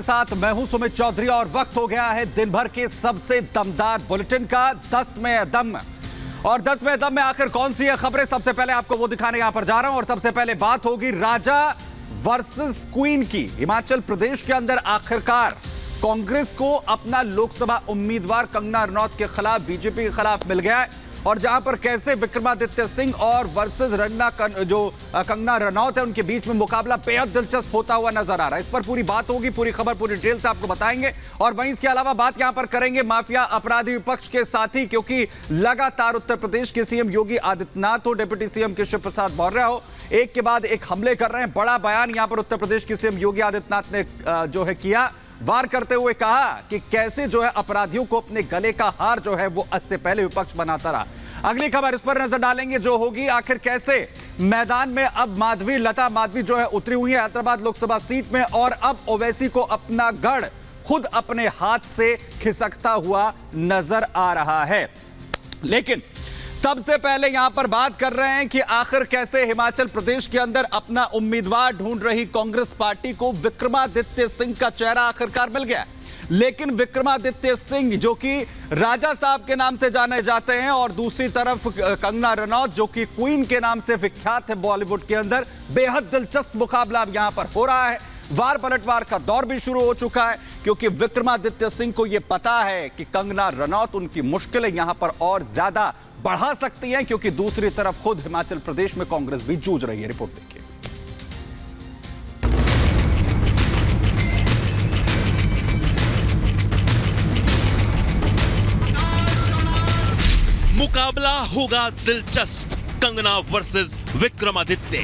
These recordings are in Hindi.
साथ मैं हूं सुमित चौधरी और वक्त हो गया है दिन भर के सबसे दमदार बुलेटिन का 10 में दम। और 10 में दम में आखिर कौन सी है खबरें, सबसे पहले आपको वो दिखाने यहां पर जा रहा हूं। और सबसे पहले बात होगी राजा वर्सेस क्वीन की। हिमाचल प्रदेश के अंदर आखिरकार कांग्रेस को अपना लोकसभा उम्मीदवार कंगना रनौत के खिलाफ, बीजेपी के खिलाफ मिल गया है। और जहां पर कैसे विक्रमादित्य सिंह और वर्सेस कंगना रनौत है, उनके बीच में मुकाबला बेहद दिलचस्प होता हुआ नजर आ रहा है। इस पर पूरी बात होगी, पूरी खबर पूरी डिटेल से आपको बताएंगे। और वहीं इसके अलावा बात यहां पर करेंगे माफिया अपराधी विपक्ष के साथी, क्योंकि लगातार उत्तर प्रदेश के सीएम योगी आदित्यनाथ हो, डिप्टी सीएम केशव प्रसाद मौर्य हो, एक के बाद एक हमले कर रहे हैं। बड़ा बयान यहां पर उत्तर प्रदेश के सीएम योगी आदित्यनाथ ने जो है किया, वार करते हुए कहा कि कैसे जो है अपराधियों को अपने गले का हार जो है वो इससे पहले विपक्ष बनाता रहा। अगली खबर इस पर नजर डालेंगे जो होगी आखिर कैसे मैदान में अब लता माधवी जो है उतरी हुई है हैदराबाद लोकसभा सीट में, और अब ओवैसी को अपना गढ़ खुद अपने हाथ से खिसकता हुआ नजर आ रहा है। लेकिन सबसे पहले यहां पर बात कर रहे हैं कि आखिर कैसे हिमाचल प्रदेश के अंदर अपना उम्मीदवार ढूंढ रही कांग्रेस पार्टी को विक्रमादित्य सिंह का चेहरा आखिरकार मिल गया। लेकिन विक्रमादित्य सिंह जो कि राजा साहब के नाम से जाने जाते हैं, और दूसरी तरफ कंगना रनौत जो कि क्वीन के नाम से विख्यात है बॉलीवुड के अंदर, बेहद दिलचस्प मुकाबला अब यहां पर हो रहा है। वार पलटवार का दौर भी शुरू हो चुका है, क्योंकि विक्रमादित्य सिंह को यह पता है कि कंगना रनौत उनकी मुश्किलें यहां पर और ज्यादा बढ़ा सकती हैं, क्योंकि दूसरी तरफ खुद हिमाचल प्रदेश में कांग्रेस भी जूझ रही है। रिपोर्ट देखिए। मुकाबला होगा दिलचस्प, कंगना वर्सेस विक्रमादित्य।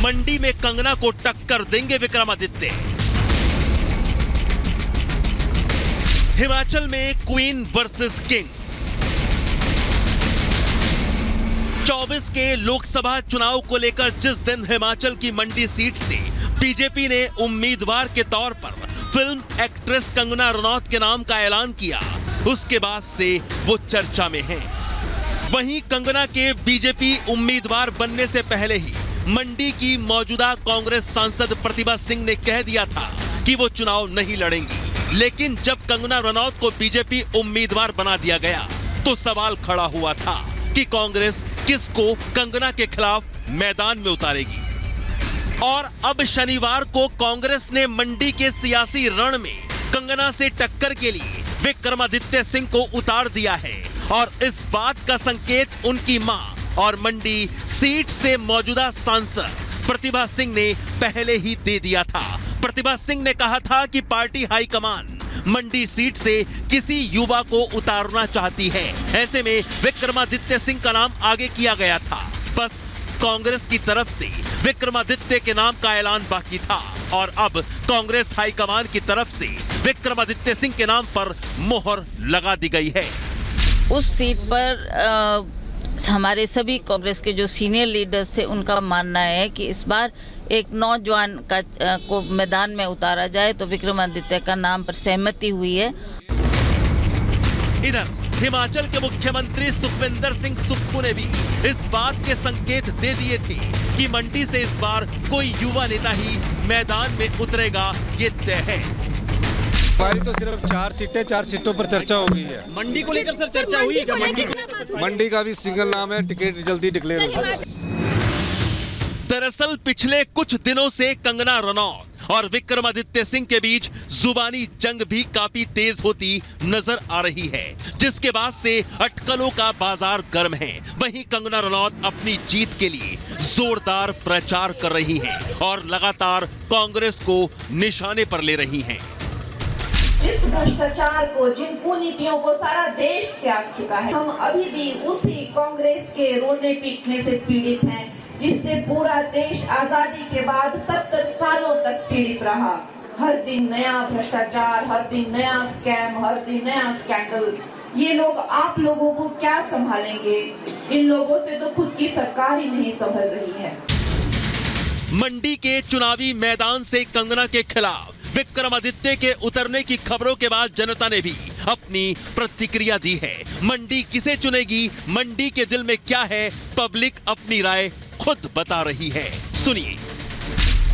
मंडी में कंगना को टक्कर देंगे विक्रमादित्य। हिमाचल में क्वीन वर्सेस किंग। 24 के लोकसभा चुनाव को लेकर जिस दिन हिमाचल की मंडी सीट से बीजेपी ने उम्मीदवार के तौर पर फिल्म एक्ट्रेस कंगना रनौत के नाम का ऐलान किया, उसके बाद से वो चर्चा में हैं। वहीं कंगना के बीजेपी उम्मीदवार बनने से पहले ही मंडी की मौजूदा कांग्रेस सांसद प्रतिभा सिंह ने कह दिया था कि वो चुनाव नहीं लड़ेंगी। लेकिन जब कंगना रनौत को बीजेपी उम्मीदवार बना दिया गया तो सवाल खड़ा हुआ था कि कांग्रेस किसको कंगना के खिलाफ मैदान में उतारेगी। और अब शनिवार को कांग्रेस ने मंडी के सियासी रण में कंगना से टक्कर के लिए विक्रमादित्य सिंह को उतार दिया है। और इस बात का संकेत उनकी मां और मंडी सीट से मौजूदा सांसद प्रतिभा सिंह ने पहले ही दे दिया था। प्रतिभा सिंह ने कहा था कि पार्टी हाईकमान मंडी सीट से किसी युवा को उतारना चाहती है। ऐसे में विक्रमादित्य सिंह का नाम आगे किया गया था। बस कांग्रेस की तरफ से विक्रमादित्य के नाम का ऐलान बाकी था, और अब कांग्रेस हाईकमान की तरफ से विक्रमादित्य सिंह के नाम पर मोहर लगा दी गई है। उस सीट पर हमारे सभी कांग्रेस के जो सीनियर लीडर्स थे, उनका मानना है कि इस बार एक नौजवान को मैदान में उतारा जाए, तो विक्रमादित्य का नाम पर सहमति हुई है। इधर हिमाचल के मुख्यमंत्री सुखविंदर सिंह सुक्खू ने भी इस बात के संकेत दे दिए थे कि मंडी से इस बार कोई युवा नेता ही मैदान में उतरेगा, ये तय है। हमारी तो सिर्फ 4 सीटें, 4 सीटों पर चर्चा हो गई है। मंडी को लेकर सर चर्चा हुई है क्या? मंडी का भी सिंगल नाम है, टिकट जल्दी डिक्लेयर होगा। दरअसल पिछले कुछ दिनों से कंगना रनौत और विक्रमादित्य सिंह के बीच जुबानी जंग भी काफी तेज होती नजर आ रही है, जिसके बाद से अटकलों का बाजार गर्म है। वहीं कंगना रनौत अपनी जीत के लिए जोरदार प्रचार कर रही हैं और लगातार कांग्रेस को निशाने पर ले रही हैं। इस भ्रष्टाचार को, जिन कुनीतियों को सारा देश त्याग चुका है, हम अभी भी उसी कांग्रेस के रोने पीटने से पीड़ित हैं, जिससे पूरा देश आजादी के बाद 70 सालों तक पीड़ित रहा। हर दिन नया भ्रष्टाचार, हर दिन नया स्कैम, हर दिन नया स्कैंडल। ये लोग आप लोगों को क्या संभालेंगे? इन लोगों से तो खुद की सरकार ही नहीं संभल रही है। मंडी के चुनावी मैदान से कंगना के खिलाफ विक्रमादित्य के उतरने की खबरों के बाद जनता ने भी अपनी प्रतिक्रिया दी है। मंडी किसे चुनेगी, मंडी के दिल में क्या है, पब्लिक अपनी राय खुद बता रही है। सुनिए।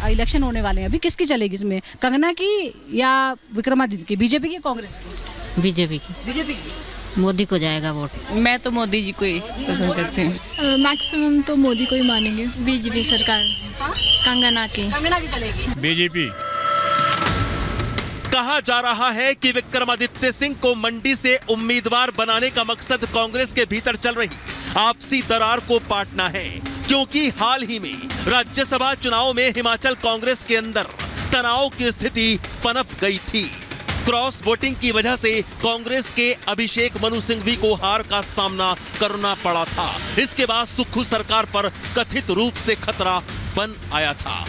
इलेक्शन होने वाले हैं, अभी किसकी चलेगी इसमें, कंगना की या विक्रमादित्य की, बीजेपी की, कांग्रेस की? बीजेपी की। बीजेपी की। मोदी को जाएगा वोट। मैं तो मोदी जी को ही पसंद करती हूँ। मैक्सिमम तो मोदी को ही मानेंगे। बीजेपी सरकार। कंगना की चलेगी। बीजेपी। कहा जा रहा है कि विक्रमादित्य सिंह को मंडी से उम्मीदवार बनाने का मकसद कांग्रेस के भीतर चल रही आपसी दरार को पाटना है, क्योंकि हाल ही में राज्यसभा चुनाव में हिमाचल कांग्रेस के अंदर तनाव की स्थिति पनप गई थी। क्रॉस वोटिंग की वजह से कांग्रेस के अभिषेक मनु सिंघवी को हार का सामना करना पड़ा था। इसके बाद सुक्खू सरकार पर कथित रूप से खतरा बन आया था,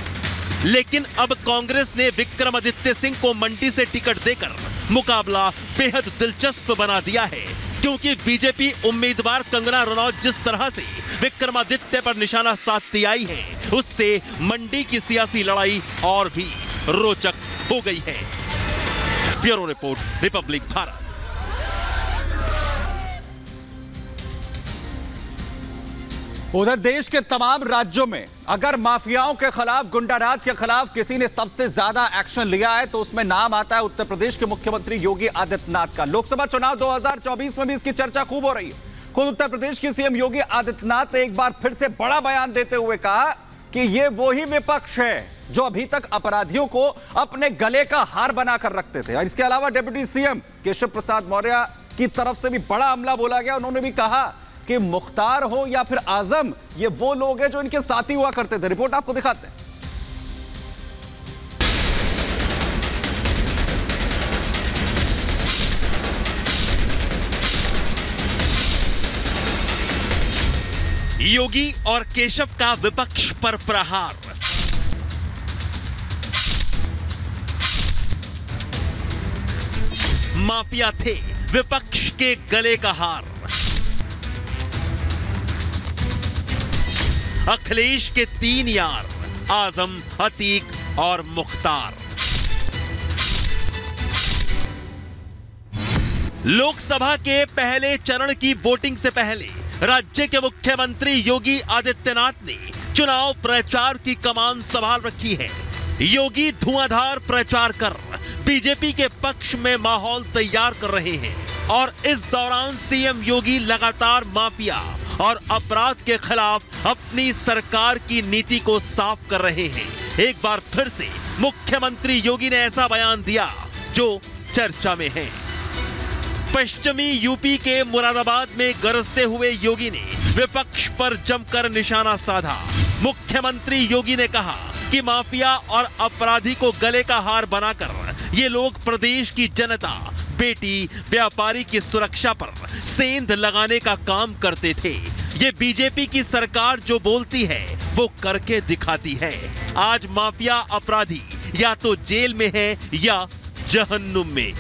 लेकिन अब कांग्रेस ने विक्रमादित्य सिंह को मंडी से टिकट देकर मुकाबला बेहद दिलचस्प बना दिया है, क्योंकि बीजेपी उम्मीदवार कंगना रनौत जिस तरह से विक्रमादित्य पर निशाना साधती आई है, उससे मंडी की सियासी लड़ाई और भी रोचक हो गई है। Bureau report, Republic Bharat. उधर देश के तमाम राज्यों में अगर माफियाओं के खिलाफ, गुंडाराज के खिलाफ किसी ने सबसे ज्यादा एक्शन लिया है तो उसमें नाम आता है उत्तर प्रदेश के मुख्यमंत्री योगी आदित्यनाथ का। लोकसभा चुनाव 2024 में भी इसकी चर्चा खूब हो रही है। खुद उत्तर प्रदेश के सीएम योगी आदित्यनाथ ने एक बार फिर से बड़ा बयान देते हुए कहा कि ये वही विपक्ष है जो अभी तक अपराधियों को अपने गले का हार बनाकर रखते थे। और इसके अलावा डिप्टी सीएम केशव प्रसाद मौर्य की तरफ से भी बड़ा हमला बोला गया। उन्होंने भी कहा कि मुख्तार हो या फिर आजम, ये वो लोग हैं जो इनके साथी हुआ करते थे। रिपोर्ट आपको दिखाते हैं। योगी और केशव का विपक्ष पर प्रहार। माफिया थे विपक्ष के गले का हार। अखिलेश के 3 यार, आजम, अतीक और मुख्तार। लोकसभा के पहले चरण की वोटिंग से पहले राज्य के मुख्यमंत्री योगी आदित्यनाथ ने चुनाव प्रचार की कमान संभाल रखी है। योगी धुआंधार प्रचार कर बीजेपी के पक्ष में माहौल तैयार कर रहे हैं और इस दौरान सीएम योगी लगातार माफिया और अपराध के खिलाफ अपनी सरकार की नीति को साफ कर रहे हैं। एक बार फिर से मुख्यमंत्री योगी ने ऐसा बयान दिया जो चर्चा में है। पश्चिमी यूपी के मुरादाबाद में गरजते हुए योगी ने विपक्ष पर जमकर निशाना साधा। मुख्यमंत्री योगी ने कहा कि माफिया और अपराधी को गले का हार बनाकर ये लोग प्रदेश की जनता, बेटी, व्यापारी की सुरक्षा पर सेंध लगाने का काम करते थे। ये बीजेपी की सरकार जो बोलती है वो करके दिखाती है। आज माफिया अपराधी या तो जेल में है या जहन्नुम में।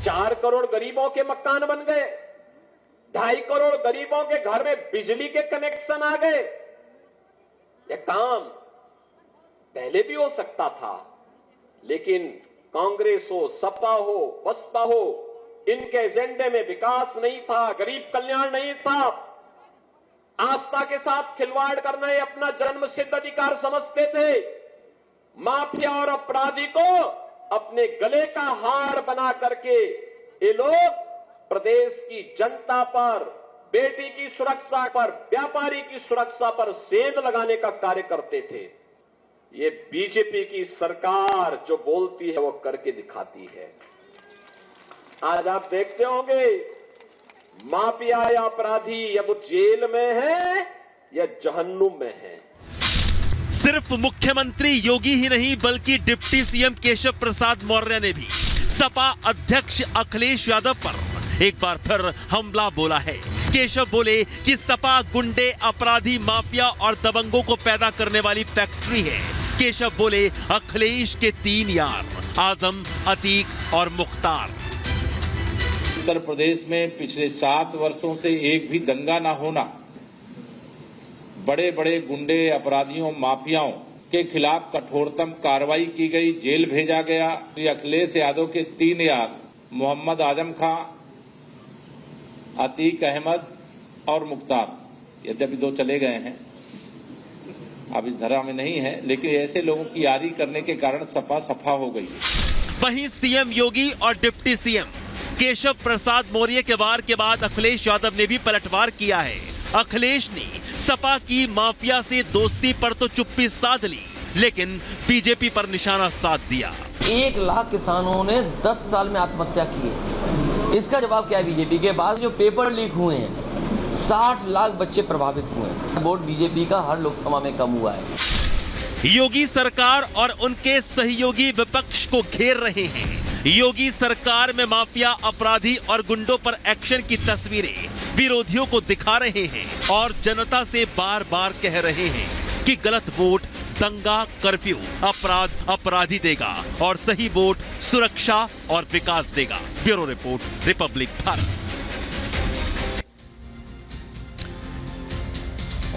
4 करोड़ गरीबों के मकान बन गए, 2.5 करोड़ गरीबों के घर में बिजली के कनेक्शन आ गए। यह काम पहले भी हो सकता था, लेकिन कांग्रेस हो, सपा हो, बसपा हो, इनके एजेंडे में विकास नहीं था, गरीब कल्याण नहीं था। आस्था के साथ खिलवाड़ करना ये अपना जन्मसिद्ध अधिकार समझते थे। माफिया और अपराधी को अपने गले का हार बना करके ये लोग प्रदेश की जनता पर, बेटी की सुरक्षा पर, व्यापारी की सुरक्षा पर सेंध लगाने का कार्य करते थे। ये बीजेपी की सरकार जो बोलती है वो करके दिखाती है। आज आप देखते होंगे माफिया या अपराधी या तो जेल में है या जहन्नुम में है। सिर्फ मुख्यमंत्री योगी ही नहीं बल्कि डिप्टी सीएम केशव प्रसाद मौर्य ने भी सपा अध्यक्ष अखिलेश यादव पर एक बार फिर हमला बोला है। केशव बोले कि सपा गुंडे, अपराधी, माफिया और दबंगों को पैदा करने वाली फैक्ट्री है। केशव बोले अखिलेश के 3 यार, आजम, अतीक और मुख्तार। उत्तर प्रदेश में पिछले 7 वर्षों से एक भी दंगा ना होना, बड़े बड़े गुंडे, अपराधियों, माफियाओं के खिलाफ कठोरतम कार्रवाई की गई, जेल भेजा गया। अखिलेश यादव के 3 यार मोहम्मद आजम खां, अतीक अहमद और मुख्तार, यद्यपि 2 चले गए हैं, अब इस धरा में नहीं है, लेकिन ऐसे लोगों की यारी करने के कारण सपा सफा हो गई। वहीं सीएम योगी और डिप्टी सीएम केशव प्रसाद मौर्य के वार के बाद अखिलेश यादव ने भी पलटवार किया है। अखिलेश ने सपा की माफिया से दोस्ती पर तो चुप्पी साध ली, लेकिन बीजेपी पर निशाना साध दिया। 1 लाख किसानों ने 10 साल में आत्महत्या की है। इसका जवाब क्या है बीजेपी के? बाद जो पेपर लीक हुए हैं 60 लाख बच्चे प्रभावित हुए हैं। वोट बीजेपी का हर लोकसभा में कम हुआ है। योगी सरकार और उनके सहयोगी विपक्ष को घेर रहे हैं। योगी सरकार में माफिया, अपराधी और गुंडों पर एक्शन की तस्वीरें विरोधियों को दिखा रहे हैं और जनता से बार बार कह रहे हैं कि गलत वोट दंगा, कर्फ्यू, अपराध, अपराधी देगा और सही वोट सुरक्षा और विकास देगा। Bureau report, Republic Bharat.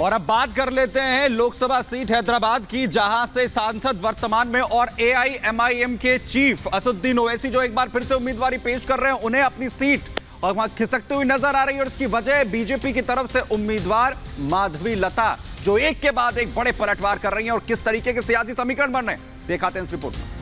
और अब बात कर लेते हैं लोकसभा सीट हैदराबाद की, जहां से सांसद वर्तमान में और एआईएमआईएम के चीफ असदुद्दीन ओवैसी जो एक बार फिर से उम्मीदवारी पेश कर रहे हैं, उन्हें अपनी सीट और वहां खिसकते हुए नजर आ रही है। और इसकी वजह बीजेपी की तरफ से उम्मीदवार माधवी लता, जो एक के बाद एक बड़े पलटवार कर रही हैं और किस तरीके के सियासी समीकरण बन रहे हैं, दिखाते हैं इस रिपोर्ट में।